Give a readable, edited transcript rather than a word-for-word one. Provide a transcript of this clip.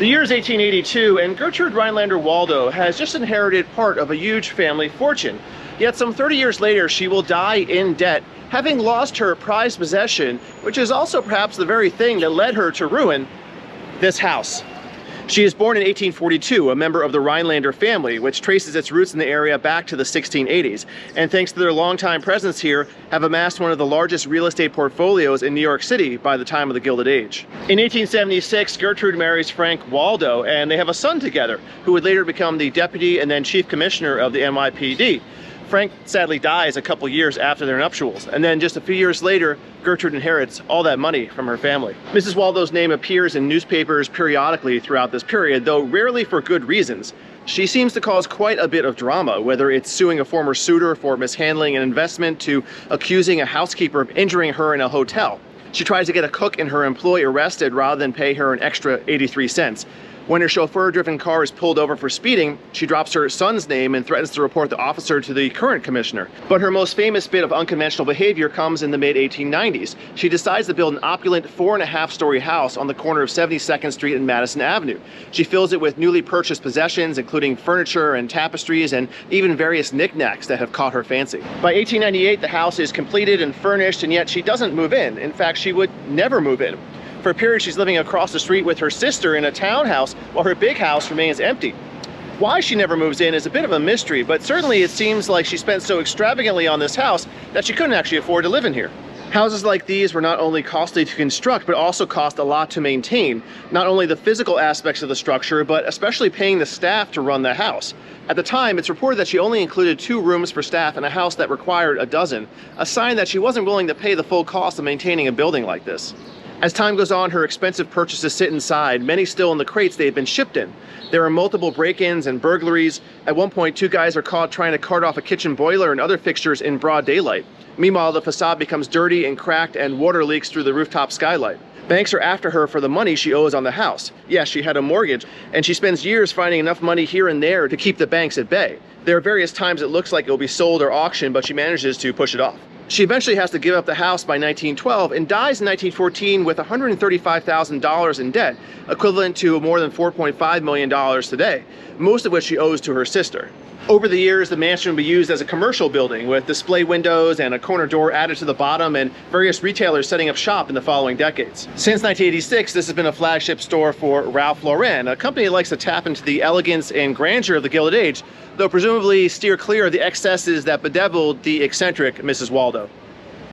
The year is 1882, and Gertrude Rhinelander Waldo has just inherited part of a huge family fortune. Yet some 30 years later, she will die in debt, having lost her prized possession, which is also perhaps the very thing that led her to ruin this house. She is born in 1842, a member of the Rhinelander family, which traces its roots in the area back to the 1680s, and thanks to their longtime presence here, have amassed one of the largest real estate portfolios in New York City by the time of the Gilded Age. In 1876, Gertrude marries Frank Waldo, and they have a son together, who would later become the deputy and then chief commissioner of the NYPD. Frank sadly dies a couple years after their nuptials, and then just a few years later, Gertrude inherits all that money from her family. Mrs. Waldo's name appears in newspapers periodically throughout this period, though rarely for good reasons. She seems to cause quite a bit of drama, whether it's suing a former suitor for mishandling an investment to accusing a housekeeper of injuring her in a hotel. She tries to get a cook in her employ arrested rather than pay her an extra 83 cents. When her chauffeur-driven car is pulled over for speeding, she drops her son's name and threatens to report the officer to the current commissioner. But her most famous bit of unconventional behavior comes in the mid-1890s. She decides to build an opulent 4.5-story house on the corner of 72nd Street and Madison Avenue. She fills it with newly purchased possessions, including furniture and tapestries and even various knickknacks that have caught her fancy. By 1898, the house is completed and furnished, and yet she doesn't move in. In fact, she would never move in. For a period, she's living across the street with her sister in a townhouse while her big house remains empty. Why she never moves in is a bit of a mystery, but certainly it seems like she spent so extravagantly on this house that she couldn't actually afford to live in here. Houses like these were not only costly to construct, but also cost a lot to maintain. Not only the physical aspects of the structure, but especially paying the staff to run the house. At the time, it's reported that she only included 2 rooms for staff in a house that required a dozen, a sign that she wasn't willing to pay the full cost of maintaining a building like this. As time goes on, her expensive purchases sit inside, many still in the crates they've been shipped in. There are multiple break-ins and burglaries. At one point, 2 guys are caught trying to cart off a kitchen boiler and other fixtures in broad daylight. Meanwhile, the facade becomes dirty and cracked and water leaks through the rooftop skylight. Banks are after her for the money she owes on the house. Yes, she had a mortgage, and she spends years finding enough money here and there to keep the banks at bay. There are various times it looks like it will be sold or auctioned, but she manages to push it off. She eventually has to give up the house by 1912 and dies in 1914 with $135,000 in debt, equivalent to more than $4.5 million today, most of which she owes to her sister. Over the years, the mansion will be used as a commercial building with display windows and a corner door added to the bottom, and various retailers setting up shop in the following decades. Since 1986, this has been a flagship store for Ralph Lauren, a company that likes to tap into the elegance and grandeur of the Gilded Age, though presumably steer clear of the excesses that bedeviled the eccentric Mrs. Waldo.